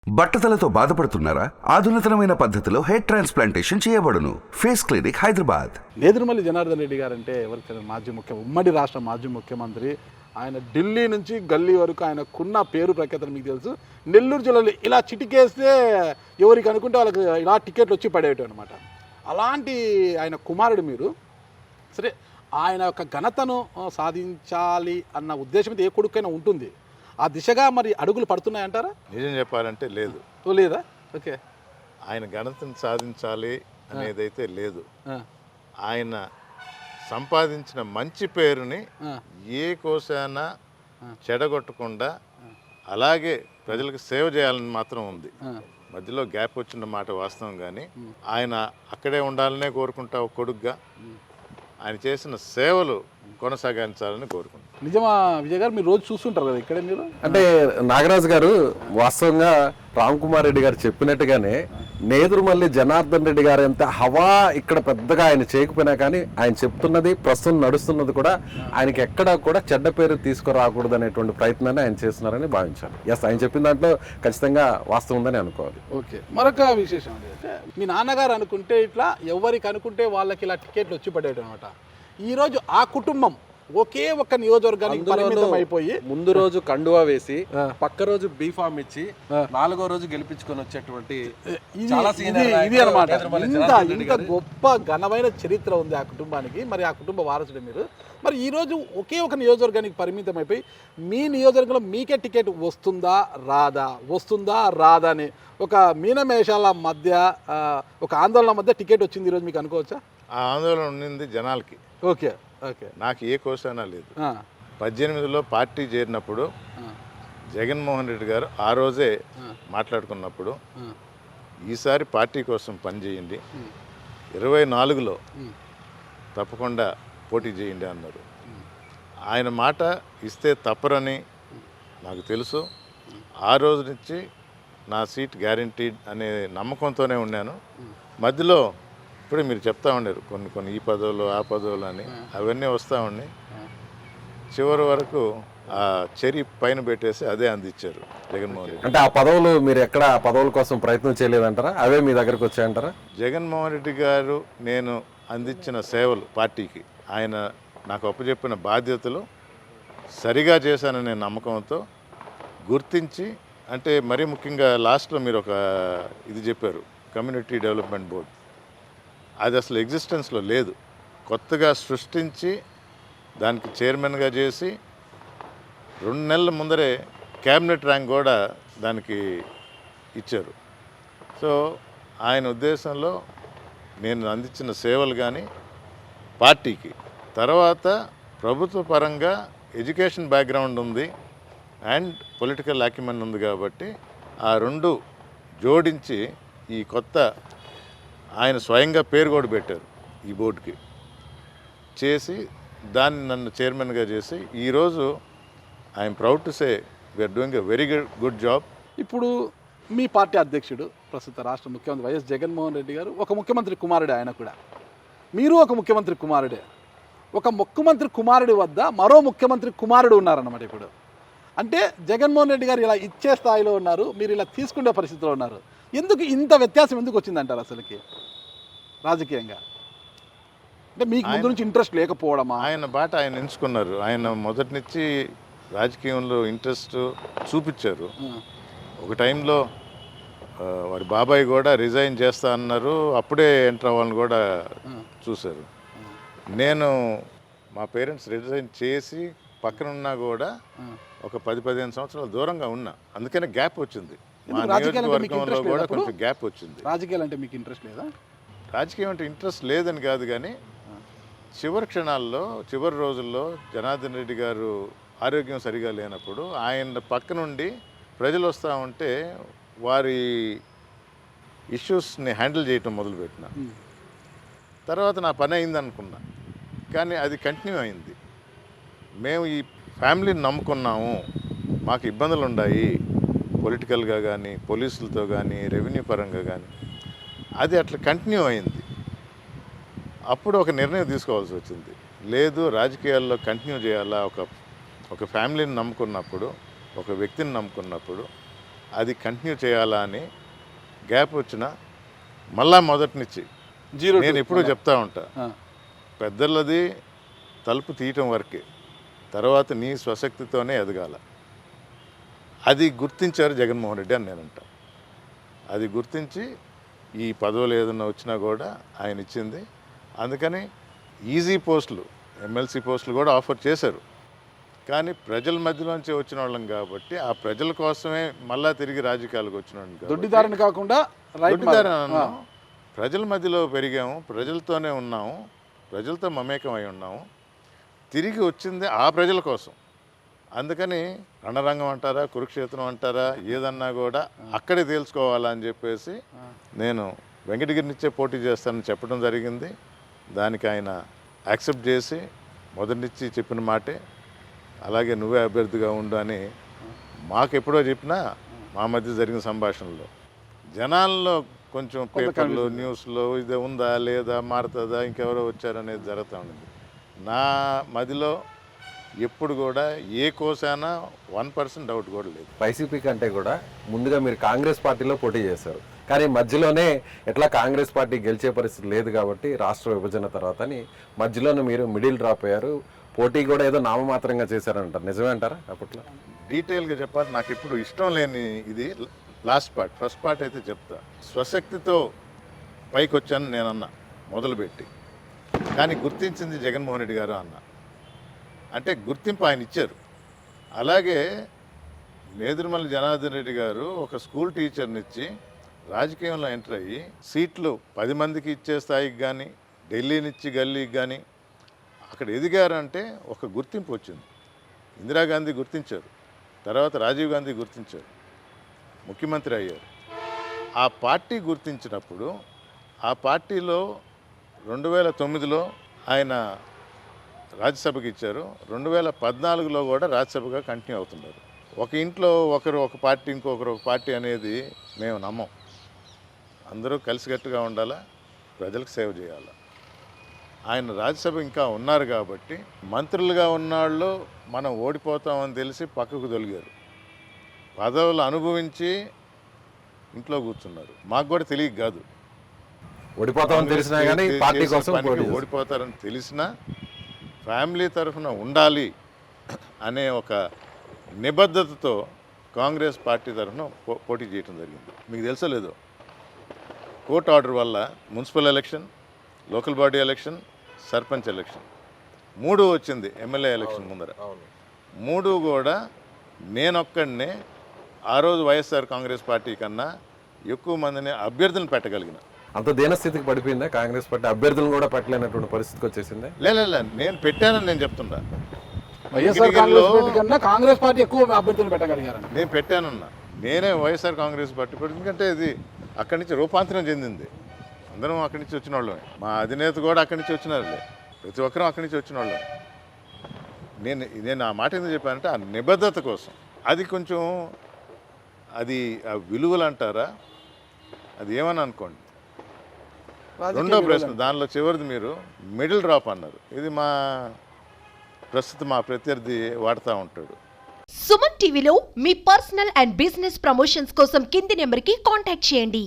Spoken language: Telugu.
బట్టతలతో బాధపడుతున్నారా? ఆధునితనమైన పద్ధతిలో హెయిర్ ట్రాన్స్ప్లాంటేషన్ చేయబడును. Face clinic, Hyderabad. నేదురుమల్లి జనార్దన్ రెడ్డి గారు అంటే ఎవరికైనా ఉమ్మడి రాష్ట్ర మాజీ ముఖ్యమంత్రి. ఆయన ఢిల్లీ నుంచి గల్లీ వరకు ఆయనకున్న పేరు ప్రఖ్యాతలు మీకు తెలుసు. నెల్లూరు జిల్లాలో ఇలా చిటికేస్తే ఎవరికి అనుకుంటే వాళ్ళకి ఇలా టికెట్లు వచ్చి పడేయటం అనమాట. అలాంటి ఆయన కుమారుడు మీరు. సరే, ఆయన యొక్క ఘనతను సాధించాలి అన్న ఉద్దేశం అయితే ఏ కొడుకైనా ఉంటుంది. ఆ దిశగా మరి అడుగులు పడుతున్నాయంటారా? నిజం చెప్పాలంటే లేదు. లేదా? ఓకే. ఆయన ఘనతను సాధించాలి అనేదైతే లేదు. ఆయన సంపాదించిన మంచి పేరుని ఏ కోశాన చెడగొట్టకుండా అలాగే ప్రజలకు సేవ చేయాలని మాత్రం ఉంది. మధ్యలో గ్యాప్ వచ్చిన మాట వాస్తవం, కానీ ఆయన అక్కడే ఉండాలనే కోరుకుంటా ఒక కొడుకుగా ఆయన చేసిన సేవలు కొనసాగించాలని కోరుకుంటున్నాను. నిజమా విజయ్ గారు? మీరు రోజు చూస్తుంటారు కదా ఇక్కడే మీరు. అంటే నాగరాజు గారు వాస్తవంగా రామ్ కుమార్ రెడ్డి గారు చెప్పినట్టుగానే నేదురుమల్లి జనార్దన్ రెడ్డి గారు ఎంత హవా ఇక్కడ పెద్దగా ఆయన చేయకపోయినా కానీ ఆయన చెప్తున్నది ప్రస్తుతం నడుస్తున్నది కూడా ఆయనకి ఎక్కడా కూడా చెడ్డ పేరు తీసుకురాకూడదు అనేటువంటి ప్రయత్నాన్ని ఆయన చేస్తున్నారని భావించాను. ఎస్, ఆయన చెప్పిన దాంట్లో ఖచ్చితంగా వాస్తవం ఉందని అనుకోవాలి. ఓకే. మరొక విశేషం అంటే మీ నాన్నగారు అనుకుంటే ఇట్లా ఎవరికి అనుకుంటే వాళ్ళకి ఇలా టికెట్లు వచ్చి పడేయడం అనమాట. ఈరోజు ఆ కుటుంబం ఒకే ఒక్క నియోజకవర్గానికి పరిమితం అయిపోయి ముందు రోజు కండువా వేసి పక్క రోజు బీఫామ్ ఇచ్చి 4వ రోజు గెలిపించుకొని వచ్చేటువంటి ఇది అనమాట. ఇంత గొప్ప ఘనమైన చరిత్ర ఉంది ఆ కుటుంబానికి. మరి ఆ కుటుంబ వారసుడు మీరు. మరి ఈరోజు ఒకే ఒక నియోజకవర్గానికి పరిమితం అయిపోయి మీ నియోజకవర్గంలో మీకే టికెట్ వస్తుందా రాదా అని ఒక మీనమేషాల మధ్య ఒక ఆందోళన మధ్య టికెట్ వచ్చింది ఈరోజు మీకు అనుకోవచ్చా? ఆ ఆందోళన ఉండింది జనాలకి. ఓకే. ఓకే. నాకు ఏ కోశానా లేదు. 18లో పార్టీ చేరినప్పుడు జగన్మోహన్ రెడ్డి గారు ఆ రోజే మాట్లాడుకున్నప్పుడు ఈసారి పార్టీ కోసం పనిచేయండి, 24లో తప్పకుండా పోటీ చేయండి అన్నారు. ఆయన మాట ఇస్తే తప్పరని నాకు తెలుసు. ఆ రోజు నుంచి నా సీట్ గ్యారంటీడ్ అనే నమ్మకంతోనే ఉన్నాను. మధ్యలో ఇప్పుడే మీరు చెప్తా ఉన్నారు కొన్ని ఈ పదవులు ఆ పదవులు అని, అవన్నీ వస్తూ ఉన్నాయి. చివరి వరకు ఆ చెరి పైన పెట్టేసి అదే అందించారు జగన్మోహన్ రెడ్డి. అంటే ఆ పదవులు మీరు ఎక్కడ ఆ పదవుల కోసం ప్రయత్నం చేయలేదంటారా? అవే మీ దగ్గరకు వచ్చాయంటారా? జగన్మోహన్ రెడ్డి గారు నేను అందించిన సేవలు పార్టీకి, ఆయన నాకు అప్పచెప్పిన బాధ్యతలు సరిగా చేశాననే నమ్మకంతో గుర్తించి, అంటే మరీ ముఖ్యంగా లాస్ట్లో మీరు ఒక ఇది చెప్పారు, కమ్యూనిటీ డెవలప్మెంట్ బోర్డు. అది అసలు ఎగ్జిస్టెన్స్లో లేదు. కొత్తగా సృష్టించి దానికి చైర్మన్గా చేసి 2 నెలల ముందరే క్యాబినెట్ ర్యాంక్ కూడా దానికి ఇచ్చారు. సో ఆయన ఉద్దేశంలో నేను అందించిన సేవలు కానీ పార్టీకి, తర్వాత ప్రభుత్వ పరంగా ఎడ్యుకేషన్ బ్యాక్గ్రౌండ్ ఉంది అండ్ పొలిటికల్ అక్యుమెన్ ఉంది కాబట్టి ఆ 2 జోడించి ఈ కొత్త ఆయన స్వయంగా పేరు కూడా పెట్టారు ఈ బోర్డుకి చేసి, దాన్ని నన్ను చైర్మన్గా చేసి ఈరోజు I'm proud to say we're doing a very good job. ఇప్పుడు మీ పార్టీ అధ్యక్షుడు ప్రస్తుత రాష్ట్ర ముఖ్యమంత్రి వైఎస్ జగన్మోహన్ రెడ్డి గారు ఒక ముఖ్యమంత్రి కుమారుడే. ఆయన కూడా మీరు ఒక ముఖ్యమంత్రి కుమారుడే. ఒక ముఖ్యమంత్రి కుమారుడి వద్ద మరో ముఖ్యమంత్రి కుమారుడు ఉన్నారన్నమాట. ఇప్పుడు అంటే జగన్మోహన్ రెడ్డి గారు ఇలా ఇచ్చే స్థాయిలో ఉన్నారు, మీరు ఇలా తీసుకునే పరిస్థితిలో ఉన్నారు. ఎందుకు ఇంత వ్యత్యాసం ఎందుకు వచ్చిందంటారు అసలుకి రాజకీయంగా? అంటే మీకు ముందు నుంచి ఇంట్రెస్ట్ లేకపోవడమా? ఆయన బాట ఆయన ఎంచుకున్నారు. ఆయన మొదటి నుంచి రాజకీయంలో ఇంట్రెస్ట్ చూపించారు. ఒక టైంలో వారి బాబాయ్ కూడా రిజైన్ చేస్తా అన్నారు, అప్పుడే ఎంటర్ అవ్వాలని కూడా చూశారు. నేను మా పేరెంట్స్ రిజైన్ చేసి పక్కన ఉన్నా కూడా ఒక 10-15 సంవత్సరాల దూరంగా ఉన్నా, అందుకనే గ్యాప్ వచ్చింది. మా నియోజకవర్గంలో కూడా కొంచెం గ్యాప్ వచ్చింది. రాజకీయాలు అంటే మీకు ఇంట్రెస్ట్ లేదా? రాజకీయం అంటే ఇంట్రెస్ట్ లేదని కాదు, కానీ చివరి క్షణాల్లో చివరి రోజుల్లో జనార్దన్ రెడ్డి గారు ఆరోగ్యం సరిగా లేనప్పుడు ఆయన పక్క నుండి ప్రజలు వస్తూ ఉంటే వారి ఇష్యూస్ని హ్యాండిల్ చేయటం మొదలుపెట్టిన తర్వాత నా పని అయింది అనుకున్నా, కానీ అది కంటిన్యూ అయింది. మేము ఈ ఫ్యామిలీని నమ్ముకున్నాము, మాకు ఇబ్బందులు ఉన్నాయి పొలిటికల్గా కానీ పోలీసులతో కానీ రెవెన్యూ పరంగా కానీ, అది అట్లా కంటిన్యూ అయింది. అప్పుడు ఒక నిర్ణయం తీసుకోవాల్సి వచ్చింది. లేదు, రాజకీయాల్లో కంటిన్యూ చేయాలా, ఒక ఫ్యామిలీని నమ్ముకున్నప్పుడు, ఒక వ్యక్తిని నమ్ముకున్నప్పుడు అది కంటిన్యూ చేయాలా అని గ్యాప్ వచ్చిన మళ్ళా మొదటి జీరో నేను ఎప్పుడూ చెప్తా ఉంటా, పెద్దలది తలుపు తీయటం వరకే, తర్వాత నీ స్వశక్తితోనే ఎదగాల. అది గుర్తించారు జగన్మోహన్ రెడ్డి అని నేనంట. అది గుర్తించి ఈ పదవులు ఏదన్నా వచ్చినా కూడా ఆయన ఇచ్చింది. అందుకని ఈజీ పోస్టులు, ఎమ్మెల్సీ పోస్టులు కూడా ఆఫర్ చేశారు. కానీ ప్రజల మధ్యలోంచి వచ్చిన వాళ్ళం కాబట్టి ఆ ప్రజల కోసమే మళ్ళా తిరిగి రాజకీయాలకు వచ్చిన వాళ్ళం. దొడ్డిదారిని కాకుండా ప్రజల మధ్యలో పెరిగాము, ప్రజలతోనే ఉన్నాము, ప్రజలతో మమేకం అయి ఉన్నాము. తిరిగి వచ్చింది ఆ ప్రజల కోసం. అందుకని రణరంగం అంటారా, కురుక్షేత్రం అంటారా, ఏదన్నా కూడా అక్కడే తేల్చుకోవాలని చెప్పేసి నేను వెంకటగిరి నుంచే పోటీ చేస్తానని చెప్పడం జరిగింది. దానికి ఆయన యాక్సెప్ట్ చేసి మొదటి నుంచి చెప్పిన మాటే, అలాగే నువ్వే అభ్యర్థిగా ఉండు అని మాకు ఎప్పుడో చెప్పినా మా మధ్య జరిగిన సంభాషణలో జనాల్లో కొంచెం పేపర్లు, న్యూస్లో ఇది ఉందా లేదా, మారుతుందా, ఇంకెవరో వచ్చారనేది జరుగుతూ ఉంది. నా మదిలో ఎప్పుడు కూడా ఏ కోసానా 1% డౌట్ కూడా లేదు. వైసీపీ కంటే కూడా ముందుగా మీరు కాంగ్రెస్ పార్టీలో పోటీ చేశారు, కానీ మధ్యలోనే ఎట్లా కాంగ్రెస్ పార్టీ గెలిచే పరిస్థితి లేదు కాబట్టి రాష్ట్ర విభజన తర్వాత అని మధ్యలోనే మీరు మిడిల్ డ్రాప్ అయ్యారు. పోటీ కూడా ఏదో నామమాత్రంగా చేశారంటారు, నిజమే అంటారా? అప్పట్లో డీటెయిల్గా చెప్పాలి, నాకు ఇప్పుడు ఇష్టం లేని ఇది లాస్ట్ పార్ట్. ఫస్ట్ పార్ట్ అయితే చెప్తా. స్వశక్తితో పైకి వచ్చాను నేనన్నా మొదలుపెట్టి, కానీ గుర్తించింది జగన్మోహన్ రెడ్డి గారు అన్న. అంటే గుర్తింపు ఆయన ఇచ్చారు. అలాగే నేదురుమల్లి జనార్దన్ రెడ్డి గారు ఒక స్కూల్ టీచర్ని ఇచ్చి రాజకీయంలో ఎంటర్ అయ్యి సీట్లు 10 మందికి ఇచ్చే స్థాయికి కానీ, ఢిల్లీ నుంచి గల్లీకి కానీ అక్కడ ఎదిగారంటే ఒక గుర్తింపు వచ్చింది. ఇందిరాగాంధీ గుర్తించారు, తర్వాత రాజీవ్ గాంధీ గుర్తించారు, ముఖ్యమంత్రి అయ్యారు. ఆ పార్టీ గుర్తించినప్పుడు ఆ పార్టీలో 2009లో ఆయన రాజ్యసభకి ఇచ్చారు, 2014లో కూడా రాజ్యసభగా కంటిన్యూ అవుతున్నారు. ఒక ఇంట్లో ఒకరు ఒక పార్టీ, ఇంకొకరు ఒక పార్టీ అనేది మేము నమ్మం. అందరూ కలిసికట్టుగా ఉండాలా, ప్రజలకు సేవ చేయాలి. ఆయన రాజ్యసభ ఇంకా ఉన్నారు కాబట్టి మంత్రులుగా ఉన్నాళ్ళు మనం ఓడిపోతామని తెలిసి పక్కకు తొలిగారు, పదవులు అనుభవించి ఇంట్లో కూర్చున్నారు. మాకు కూడా తెలియక కాదు, ఓడిపోతామని తెలిసినా కానీ పార్టీ కోసం ఓడిపోతారని తెలిసినా ఫ్యామిలీ తరఫున ఉండాలి అనే ఒక నిబద్ధతతో కాంగ్రెస్ పార్టీ తరఫున పోటీ చేయడం జరిగింది. మీకు తెలుసో లేదో, కోర్టు ఆర్డర్ వల్ల municipal election, local body election, sarpanch election 3 వచ్చింది. ఎమ్మెల్యే ఎలక్షన్ ముందర 3 కూడా నేనొక్కడినే ఆ రోజు వైఎస్ఆర్ కాంగ్రెస్ పార్టీ కన్నా ఎక్కువ మందిని అభ్యర్థులను పెట్టగలిగిన. అంత దీనస్థితికి పడిపోయిందా కాంగ్రెస్ పార్టీ? అభ్యర్థులను కూడా పెట్టలేనటువంటి పరిస్థితికి వచ్చేసిందే? లేదు, నేను పెట్టానని నేను చెప్తున్నా. వైఎస్ఆర్ కాంగ్రెస్ పార్టీ కన్నా కాంగ్రెస్ పార్టీ ఎక్కువ అభ్యర్థులు పెట్టగలిగారు. నేను పెట్టానన్నా, నేనే వైఎస్ఆర్ కాంగ్రెస్ పార్టీ ఎందుకంటే ఇది అక్కడి నుంచి రూపాంతరం చెందింది. అందరం అక్కడి నుంచి వచ్చిన వాళ్ళమే, మా అధినేత కూడా అక్కడి నుంచి వచ్చినారులే, ప్రతి ఒక్కరూ అక్కడి నుంచి వచ్చిన వాళ్ళమే. నేను ఆ మాట ఎందుకు చెప్పానంటే ఆ నిబద్ధత కోసం. అది కొంచెం అది ఆ విలువలు అంటారా, అది ఏమని అనుకోండి. రెండో ప్రశ్న, దానిలో చివరిది మీరు మిడిల్ డ్రాప్ అన్నారు. ఇది ప్రస్తుతం మా ప్రత్యర్థి వాడుతూ ఉంటాడు. సుమన్ టీవీలో మీ పర్సనల్ అండ్ బిజినెస్ ప్రమోషన్స్ కోసం కింది నెంబర్కి కాంటాక్ట్ చేయండి.